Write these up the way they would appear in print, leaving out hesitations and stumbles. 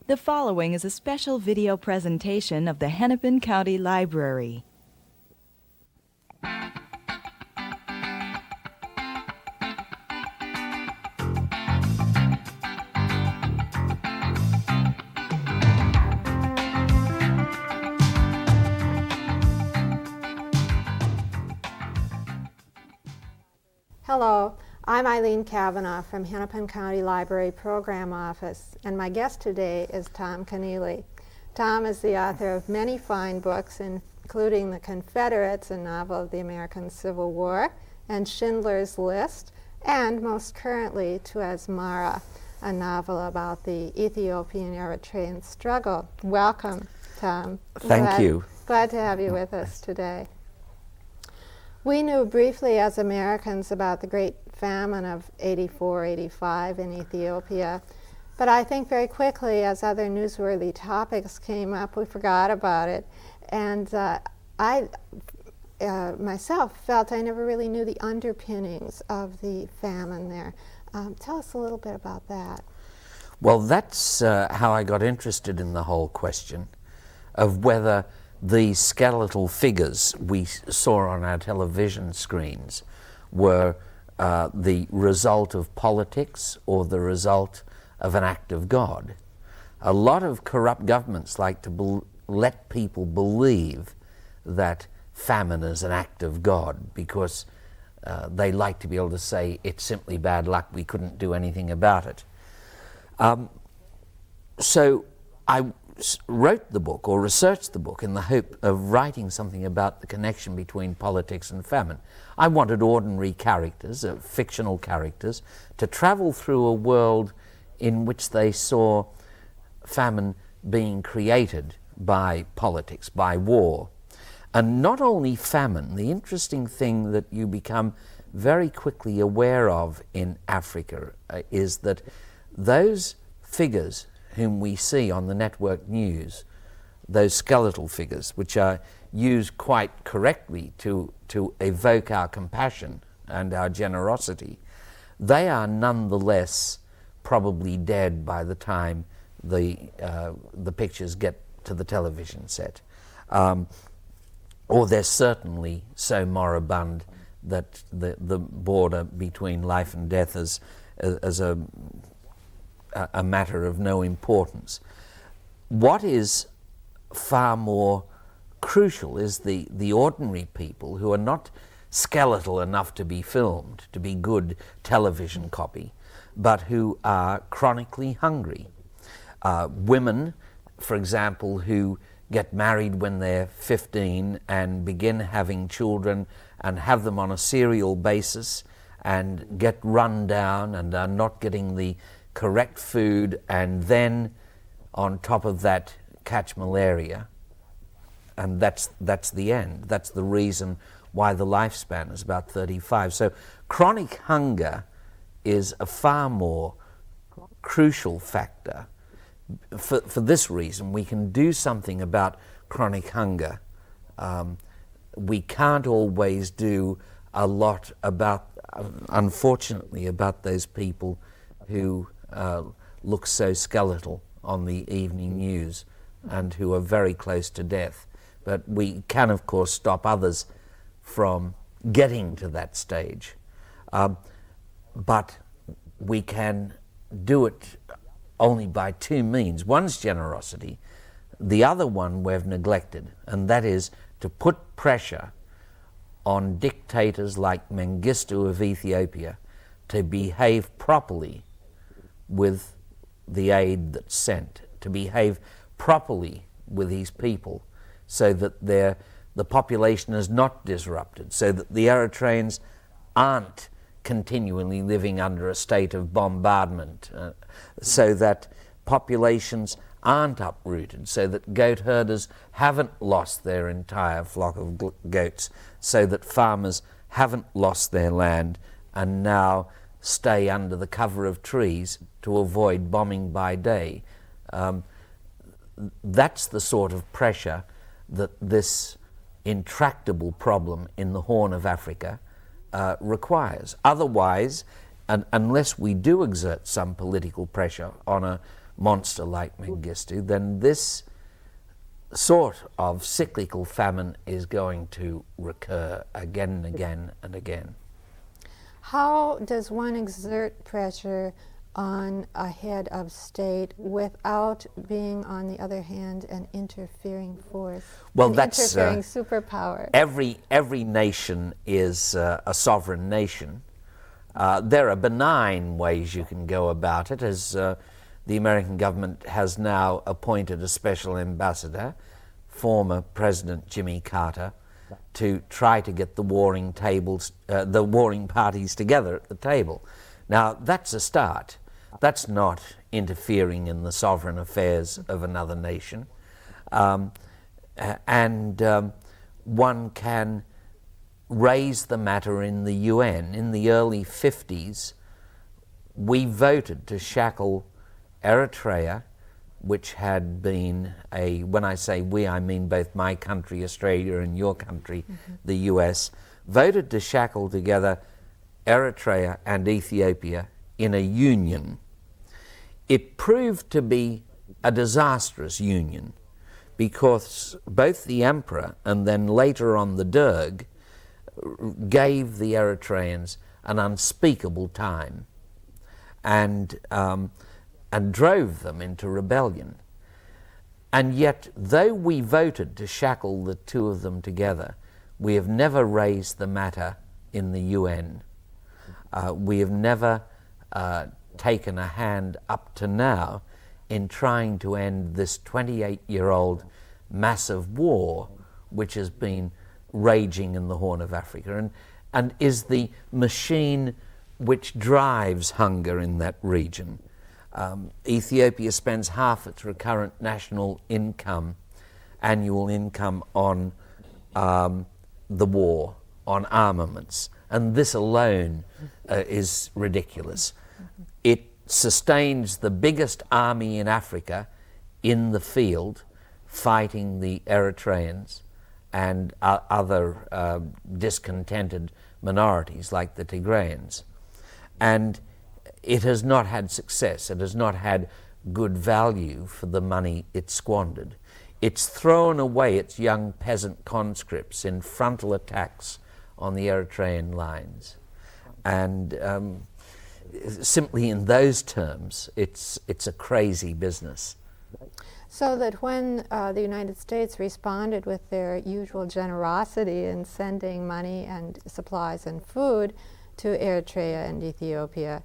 The following is a special video presentation of the Hennepin County Library. Hello, I'm Eileen Cavanaugh from Hennepin County Library Program Office, and my guest today is Tom Keneally. Tom is the author of many fine books, including The Confederates, a novel of the American Civil War, and Schindler's List, and most currently To Asmara, a novel about the Ethiopian-Eritrean struggle. Welcome, Tom. Thank you. Glad to have you with us today. We knew briefly as Americans about the Great Famine of 84-85 in Ethiopia, but I think very quickly as other newsworthy topics came up, we forgot about it. And I myself felt I never really knew the underpinnings of the famine there. Tell us a little bit about that. Well, that's how I got interested in the whole question of whether the skeletal figures we saw on our television screens were the result of politics or the result of an act of God. A lot of corrupt governments like to let people believe that famine is an act of God because they like to be able to say it's simply bad luck, we couldn't do anything about it. So I wrote the book or researched the book in the hope of writing something about the connection between politics and famine. I wanted ordinary characters, fictional characters, to travel through a world in which they saw famine being created by politics, by war. And not only famine, the interesting thing that you become very quickly aware of in Africa is that those figures whom we see on the network news, those skeletal figures, which are used quite correctly to evoke our compassion and our generosity, they are nonetheless probably dead by the time the pictures get to the television set. Or they're certainly so moribund that the border between life and death is a matter of no importance. What is far more crucial is the ordinary people who are not skeletal enough to be filmed, to be good television copy, but who are chronically hungry. Women, for example, who get married when they're 15 and begin having children and have them on a serial basis and get run down and are not getting the correct food, and then on top of that catch malaria, and that's the end. That's the reason why the lifespan is about 35. So chronic hunger is a far more crucial factor. For this reason, we can do something about chronic hunger. We can't always do a lot about, unfortunately, about those people who look so skeletal on the evening news and who are very close to death. But we can, of course, stop others from getting to that stage. But we can do it only by two means. One's generosity, the other one we've neglected, and that is to put pressure on dictators like Mengistu of Ethiopia to behave properly with the aid that's sent, to behave properly with these people so that the population is not disrupted, so that the Eritreans aren't continually living under a state of bombardment, so that populations aren't uprooted, so that goat herders haven't lost their entire flock of goats, so that farmers haven't lost their land and now stay under the cover of trees to avoid bombing by day. That's the sort of pressure that this intractable problem in the Horn of Africa requires. Otherwise, unless we do exert some political pressure on a monster like Mengistu, then this sort of cyclical famine is going to recur again and again and again. How does one exert pressure on a head of state without being, on the other hand, an interfering force, well, an that's interfering superpower? Every nation is a sovereign nation. There are benign ways you can go about it, as the American government has now appointed a special ambassador, former President Jimmy Carter, to try to get the warring parties together at the table. Now, that's a start. That's not interfering in the sovereign affairs of another nation. One can raise the matter in the UN. In the early 50s, we voted to shackle Eritrea, which had been when I say we, I mean both my country, Australia, and your country, the US, voted to shackle together Eritrea and Ethiopia in a union. It proved to be a disastrous union because both the emperor and then later on the Derg gave the Eritreans an unspeakable time and drove them into rebellion. And yet, though we voted to shackle the two of them together, we have never raised the matter in the UN. We have never taken a hand up to now in trying to end this 28-year-old massive war which has been raging in the Horn of Africa and is the machine which drives hunger in that region. Ethiopia spends half its recurrent national income, annual income, on the war, on armaments, and this alone is ridiculous. It sustains the biggest army in Africa in the field, fighting the Eritreans and other discontented minorities like the Tigrayans. And it has not had success. It has not had good value for the money it squandered. It's thrown away its young peasant conscripts in frontal attacks on the Eritrean lines. And simply in those terms, it's a crazy business. So that when the United States responded with their usual generosity in sending money and supplies and food to Eritrea and Ethiopia,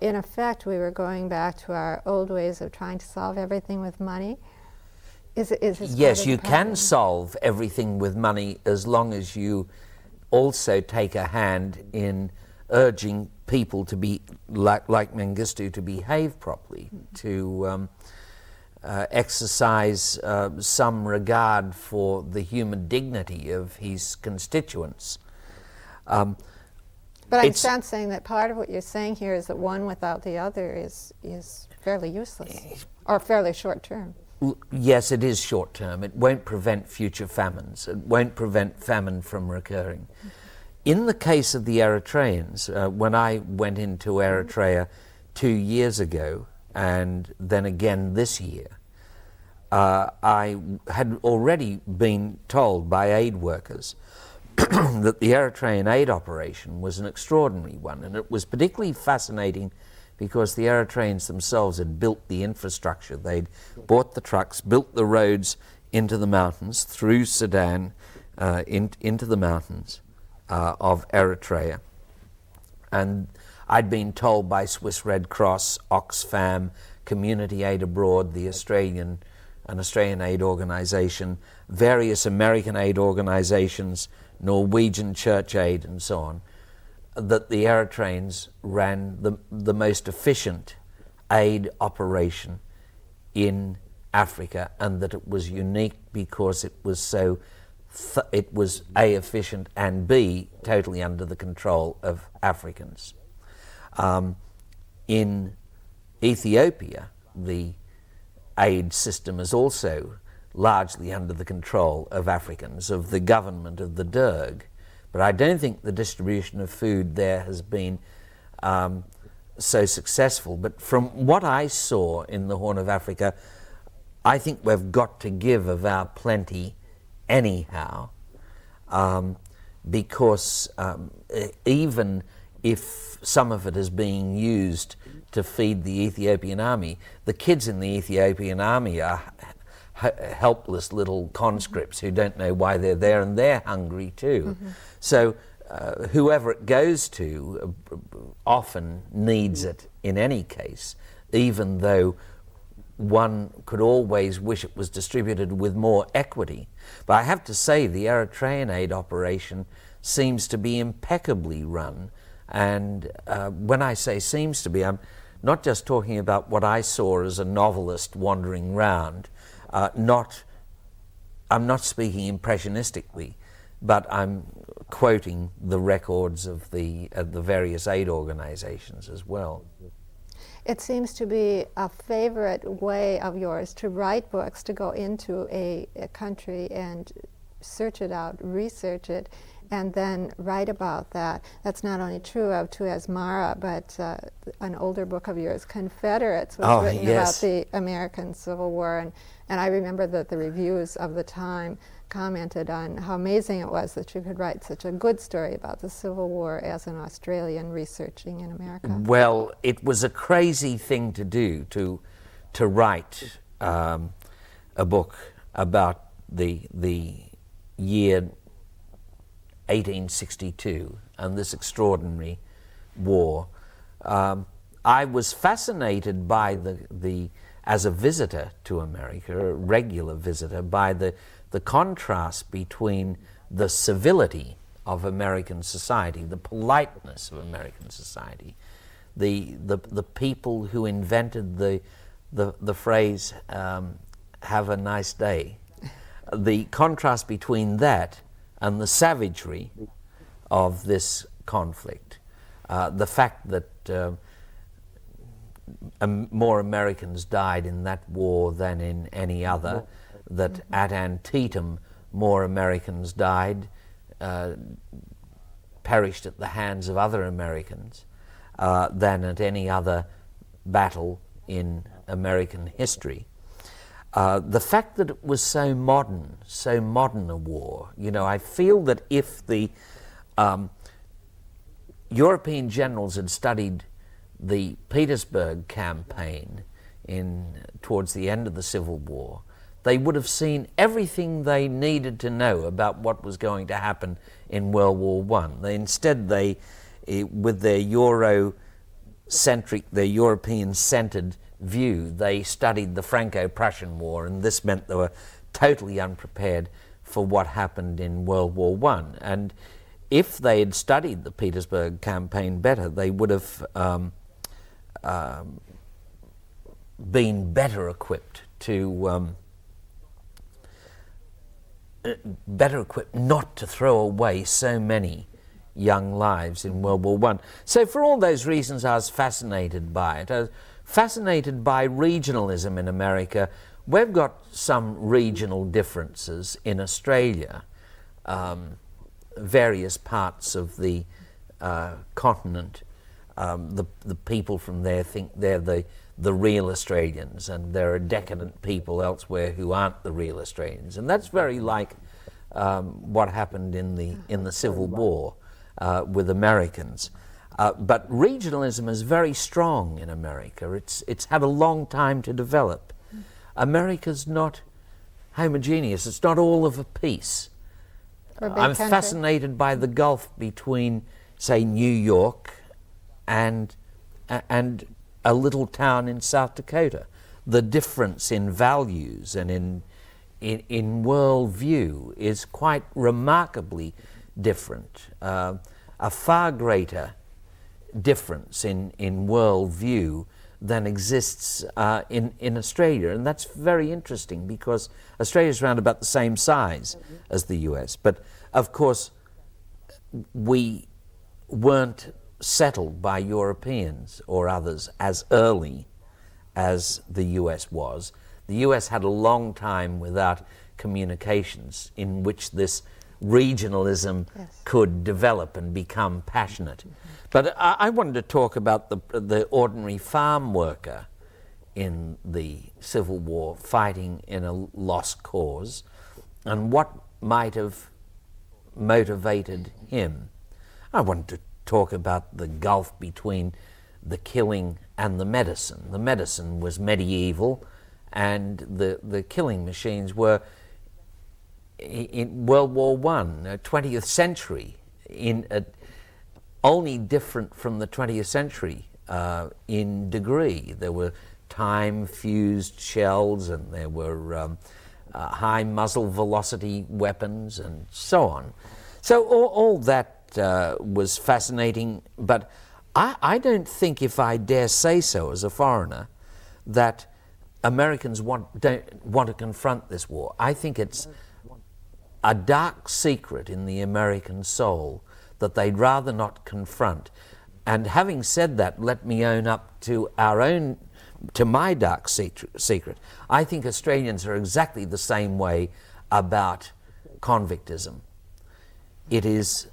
in effect we were going back to our old ways of trying to solve everything with money? Yes, you can solve everything with money as long as you also take a hand in urging people to be, like Mengistu, to behave properly, to exercise some regard for the human dignity of his constituents. But I'm sensing that part of what you're saying here is that one without the other is fairly useless, or fairly short term. Yes, it is short term. It won't prevent future famines. It won't prevent famine from recurring. In the case of the Eritreans, when I went into Eritrea 2 years ago, and then again this year, I had already been told by aid workers that the Eritrean aid operation was an extraordinary one, and it was particularly fascinating because the Eritreans themselves had built the infrastructure. They'd bought the trucks, built the roads into the mountains, through Sudan, into the mountains of Eritrea. And I'd been told by Swiss Red Cross, Oxfam, Community Aid Abroad, an Australian aid organisation, various American aid organisations, Norwegian Church Aid, and so on, that the Eritreans ran the most efficient aid operation in Africa, and that it was unique because it was it was A, efficient, and B, totally under the control of Africans. In Ethiopia, the aid system is also largely under the control of Africans, of the government of the Derg. But I don't think the distribution of food there has been so successful. But from what I saw in the Horn of Africa, I think we've got to give of our plenty anyhow, because even if some of it is being used to feed the Ethiopian army, the kids in the Ethiopian army are helpless little conscripts who don't know why they're there, and they're hungry too. So whoever it goes to often needs it in any case, even though one could always wish it was distributed with more equity. But I have to say the Eritrean aid operation seems to be impeccably run, and when I say seems to be, I'm not just talking about what I saw as a novelist wandering round. I'm not speaking impressionistically, but I'm quoting the records of the various aid organizations as well. It seems to be a favorite way of yours to write books, to go into a country and search it out, research it, and then write about that. That's not only true of Tuez Mara, but an older book of yours, Confederates, was written about the American Civil War. And I remember that the reviews of the time commented on how amazing it was that you could write such a good story about the Civil War as an Australian researching in America. Well, it was a crazy thing to do, to write a book about the year 1862 and this extraordinary war. I was fascinated by as a visitor to America, a regular visitor, by the contrast between the civility of American society, the politeness of American society, the people who invented the phrase "have a nice day," the contrast between that and the savagery of this conflict, the fact that more Americans died in that war than in any other, that at Antietam more Americans died, perished at the hands of other Americans than at any other battle in American history. The fact that it was so modern a war, I feel that if the European generals had studied the Petersburg campaign towards the end of the Civil War, they would have seen everything they needed to know about what was going to happen in World War I. Instead, with their Eurocentric, their European-centered view, they studied the Franco-Prussian War, and this meant they were totally unprepared for what happened in World War I. And if they had studied the Petersburg campaign better, they would have been better equipped not to throw away so many young lives in World War I. So for all those reasons, I was fascinated by it. I was fascinated by regionalism in America. We've got some regional differences in Australia. Various parts of the continent, the people from there think they're the real Australians, and there are decadent people elsewhere who aren't the real Australians, and that's very like what happened in the Civil War with Americans. But regionalism is very strong in America. It's had a long time to develop. America's not homogeneous. It's not all of a piece. I'm fascinated by the gulf between, say, New York and a little town in South Dakota. The difference in values and in worldview is quite remarkably different. A far greater difference in worldview than exists in Australia, and that's very interesting because Australia's around about the same size as the US, but of course we weren't settled by Europeans or others as early as the US was. The US had a long time without communications in which this regionalism Yes. could develop and become passionate. But I wanted to talk about the ordinary farm worker in the Civil War fighting in a lost cause, and what might have motivated him. I wanted to talk about the gulf between the killing and the medicine. The medicine was medieval, and the killing machines were in World War I, 20th century, only different from the 20th century in degree. There were time-fused shells, and there were high muzzle velocity weapons, and so on. So all that was fascinating, but I don't think, if I dare say so as a foreigner, that Americans don't want to confront this war. I think it's a dark secret in the American soul that they'd rather not confront. And having said that, let me own up to my dark secret. I think Australians are exactly the same way about convictism. It is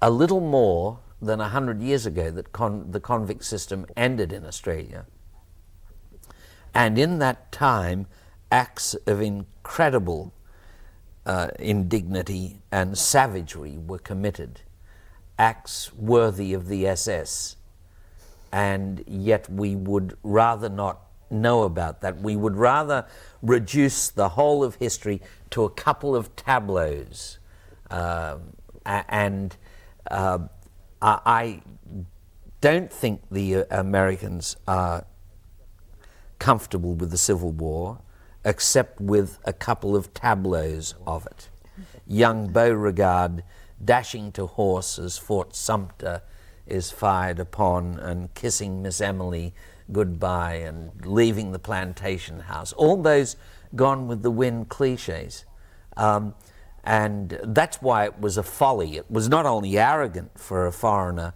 a little more than 100 years ago that the convict system ended in Australia. And in that time, acts of incredible indignity and savagery were committed, acts worthy of the SS, and yet we would rather not know about that. We would rather reduce the whole of history to a couple of tableaus, and I don't think the Americans are comfortable with the Civil War, except with a couple of tableaus of it. Young Beauregard dashing to horse as Fort Sumter is fired upon, and kissing Miss Emily goodbye, and leaving the plantation house. All those Gone with the Wind cliches. And that's why it was a folly. It was not only arrogant for a foreigner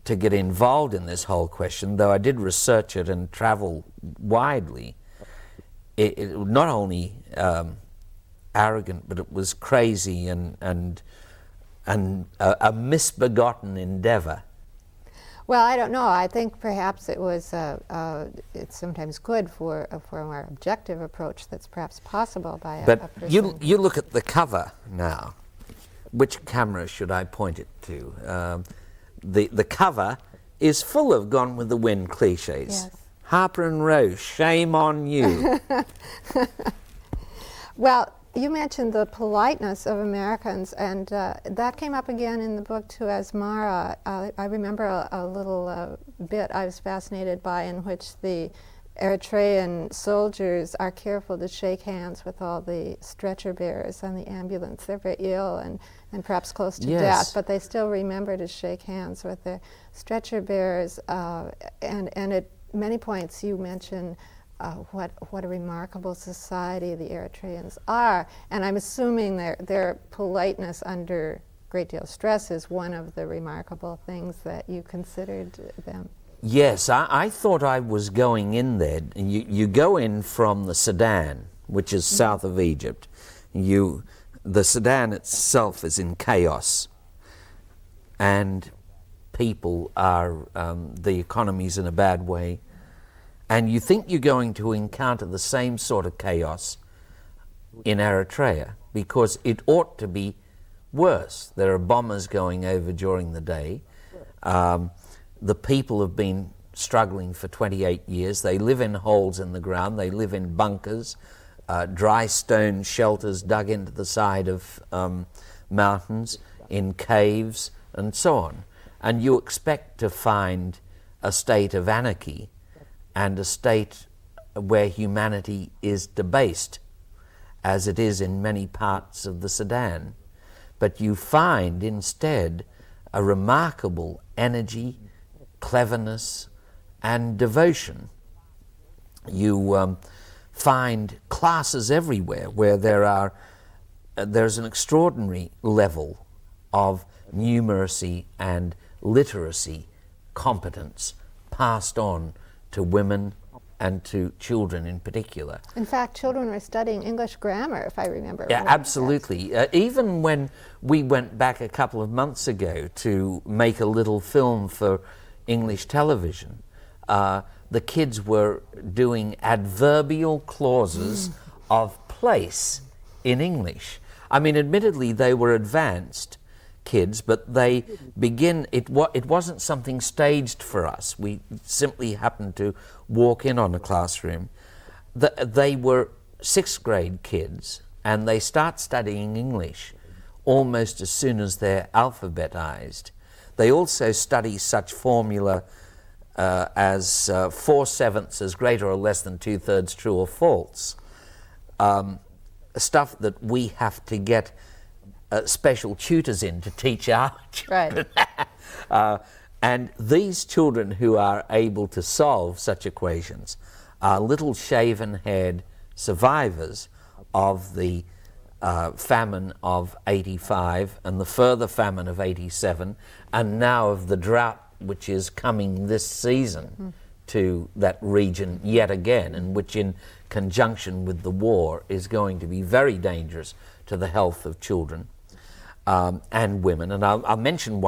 to get involved in this whole question, though I did research it and travel widely. It not only arrogant, but it was crazy and a misbegotten endeavor. Well, I don't know. I think perhaps it was. It's sometimes good for a more objective approach that's perhaps possible by a person. But you look at the cover now. Which camera should I point it to? The cover is full of Gone with the Wind cliches. Yes. Harper and Row, shame on you. Well, you mentioned the politeness of Americans, and that came up again in the book too as Mara. I remember a little bit I was fascinated by, in which the Eritrean soldiers are careful to shake hands with all the stretcher bearers on the ambulance. They're very ill and perhaps close to Yes. death, but they still remember to shake hands with their stretcher bearers. And at many points you mention what a remarkable society the Eritreans are. And I'm assuming their politeness under a great deal of stress is one of the remarkable things that you considered them. Yes, I thought I was going in there. You go in from the Sudan, which is south of Egypt. The Sudan itself is in chaos, and people are, the economy's in a bad way. And you think you're going to encounter the same sort of chaos in Eritrea, because it ought to be worse. There are bombers going over during the day. The people have been struggling for 28 years. They live in holes in the ground. They live in bunkers, dry stone shelters dug into the side of mountains, in caves, and so on. And you expect to find a state of anarchy and a state where humanity is debased, as it is in many parts of the Sudan. But you find instead a remarkable energy, cleverness, and devotion. You find classes everywhere where there's an extraordinary level of numeracy and literacy competence passed on to women and to children in particular. In fact, children were studying English grammar, if I remember Yeah, right. absolutely. Even when we went back a couple of months ago to make a little film for English television, the kids were doing adverbial clauses of place in English. I mean, admittedly, they were advanced kids, but they begin, it wasn't something staged for us. We simply happened to walk in on a classroom. They were sixth grade kids, and they start studying English almost as soon as they're alphabetized. They also study such formula as 4/7 is greater or less than 2/3 true or false. Stuff that we have to get special tutors in to teach our children. Right. And these children who are able to solve such equations are little shaven-haired survivors of the famine of 85 and the further famine of 87, and now of the drought which is coming this season to that region yet again, and which in conjunction with the war is going to be very dangerous to the health of children and women. And I'll mention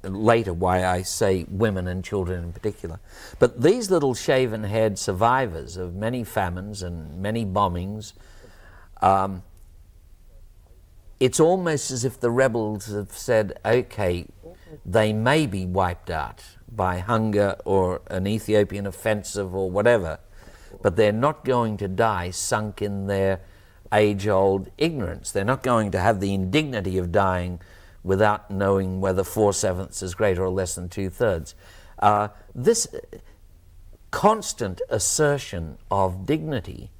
later why I say women and children in particular. But these little shaven-haired survivors of many famines and many bombings, it's almost as if the rebels have said, okay, they may be wiped out by hunger or an Ethiopian offensive or whatever, but they're not going to die sunk in their age-old ignorance. They're not going to have the indignity of dying without knowing whether 4/7 is greater or less than 2/3. This constant assertion of dignity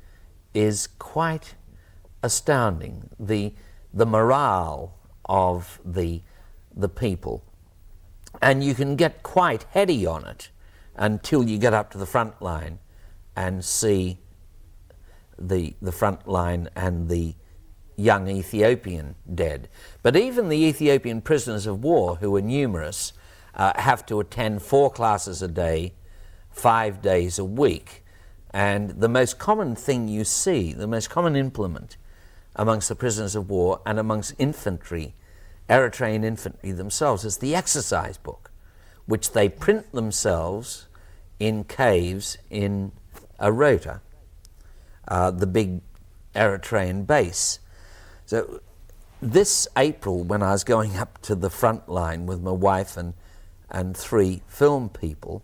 is quite astounding. The morale of the people. And you can get quite heady on it until you get up to the front line and see the front line and the young Ethiopian dead. But even the Ethiopian prisoners of war, who are numerous, have to attend 4 classes a day, 5 days a week. And the most common thing you see, the most common implement amongst the prisoners of war and amongst infantry, Eritrean infantry themselves, is the exercise book, which they print themselves in caves in Arota, the big Eritrean base. So this April, when I was going up to the front line with my wife and 3 film people,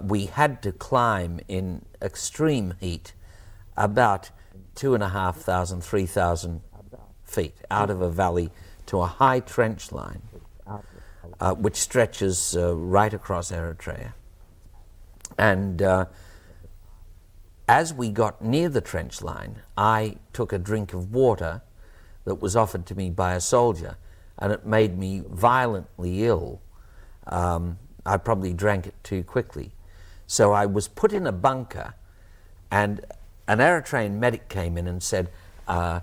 we had to climb in extreme heat about 2,500, 3,000 feet out of a valley to a high trench line, which stretches right across Eritrea. And as we got near the trench line, I took a drink of water that was offered to me by a soldier, and it made me violently ill. I probably drank it too quickly. So I was put in a bunker, and an Eritrean medic came in and said, I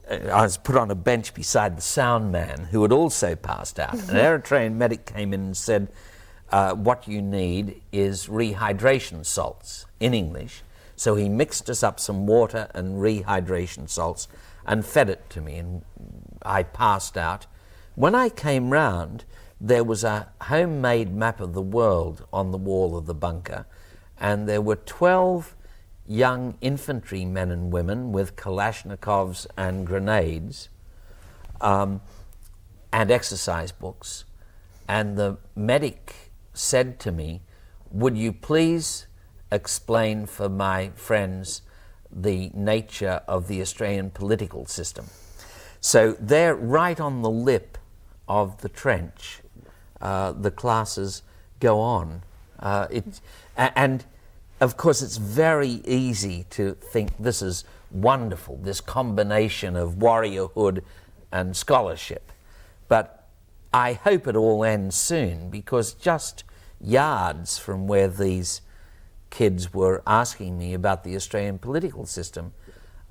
was put on a bench beside the sound man, who had also passed out. An Eritrean medic came in and said, what you need is rehydration salts, in English. So he mixed us up some water and rehydration salts and fed it to me, and I passed out. When I came round, there was a homemade map of the world on the wall of the bunker, and there were 12 young infantry men and women with Kalashnikovs and grenades and exercise books. And the medic said to me, would you please explain for my friends the nature of the Australian political system? So they're right on the lip of the trench. The classes go on. And of course, it's very easy to think this is wonderful, this combination of warriorhood and scholarship. But I hope it all ends soon, because just yards from where these kids were asking me about the Australian political system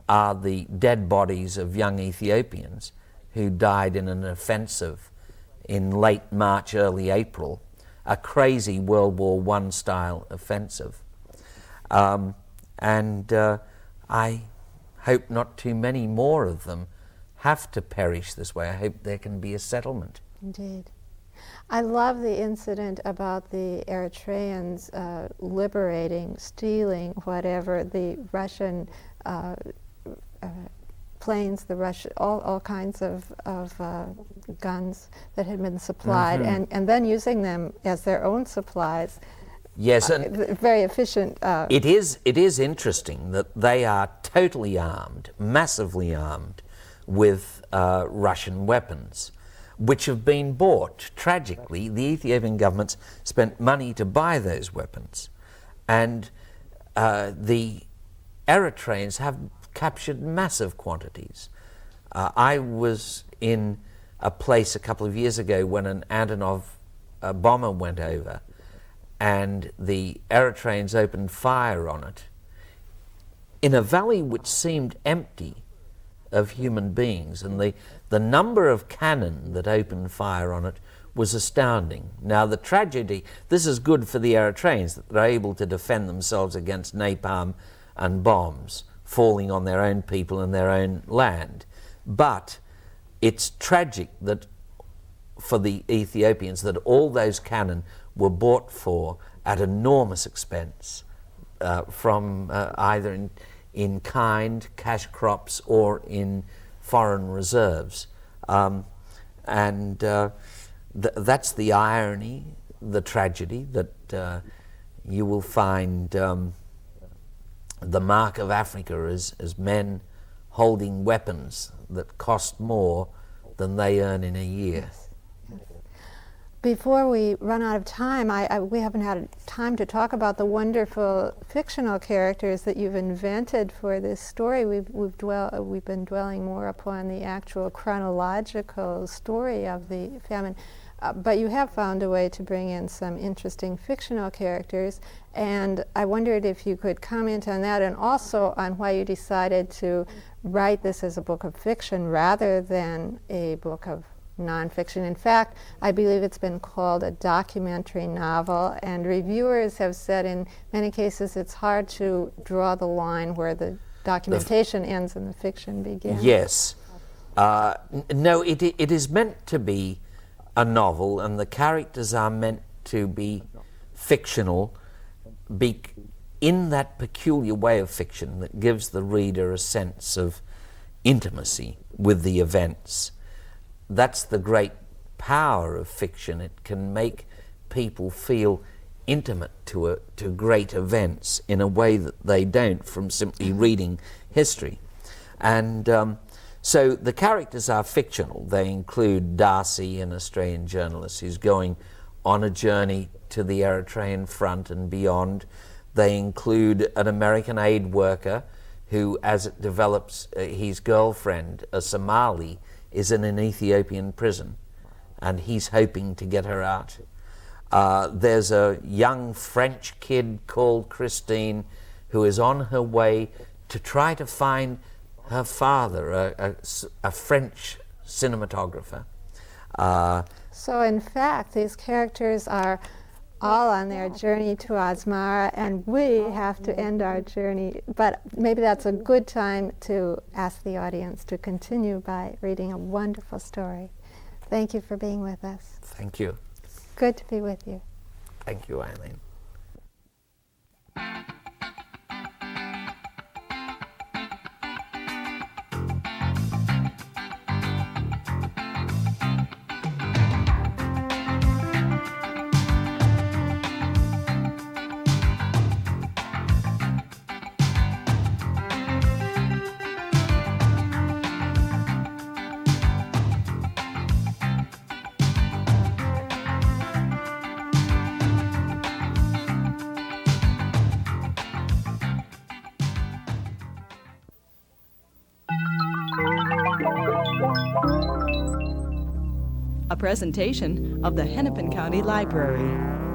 are the dead bodies of young Ethiopians who died in an offensive in late March, early April, a crazy World War I style offensive. I hope not too many more of them have to perish this way. I hope there can be a settlement. Indeed. I love the incident about the Eritreans liberating, stealing whatever the Russian planes, all kinds of guns that had been supplied, and then using them as their own supplies. Yes, and very efficient. It is interesting that they are totally armed, massively armed, with Russian weapons, which have been bought. Tragically, the Ethiopian government's spent money to buy those weapons, and the Eritreans have captured massive quantities. I was in a place a couple of years ago when an Antonov bomber went over, and the Eritreans opened fire on it in a valley which seemed empty of human beings, and the number of cannon that opened fire on it was astounding. Now the tragedy, this is good for the Eritreans, that they're able to defend themselves against napalm and bombs falling on their own people and their own land. But it's tragic that for the Ethiopians that all those cannon were bought for at enormous expense from either in kind, cash crops, or in foreign reserves. That's the irony, the tragedy, that you will find the mark of Africa as men holding weapons that cost more than they earn in a year. Yes. Before we run out of time, we haven't had time to talk about the wonderful fictional characters that you've invented for this story. We've been dwelling more upon the actual chronological story of the famine, but you have found a way to bring in some interesting fictional characters, and I wondered if you could comment on that, and also on why you decided to write this as a book of fiction rather than a book of nonfiction. In fact, I believe it's been called a documentary novel, and reviewers have said in many cases it's hard to draw the line where the documentation ends and the fiction begins. Yes. No, it is meant to be a novel, and the characters are meant to be fictional, in that peculiar way of fiction that gives the reader a sense of intimacy with the events. That's the great power of fiction. It can make people feel intimate to great events in a way that they don't from simply reading history. And so the characters are fictional. They include Darcy, an Australian journalist who's going on a journey to the Eritrean front and beyond. They include an American aid worker who, as it develops, his girlfriend, a Somali, is in an Ethiopian prison, and he's hoping to get her out. There's a young French kid called Christine who is on her way to try to find her father, a French cinematographer. So in fact, these characters are all on their journey to Asmara, and we have to end our journey. But maybe that's a good time to ask the audience to continue by reading a wonderful story. Thank you for being with us. Thank you. Good to be with you. Thank you, Eileen. A presentation of the Hennepin County Library.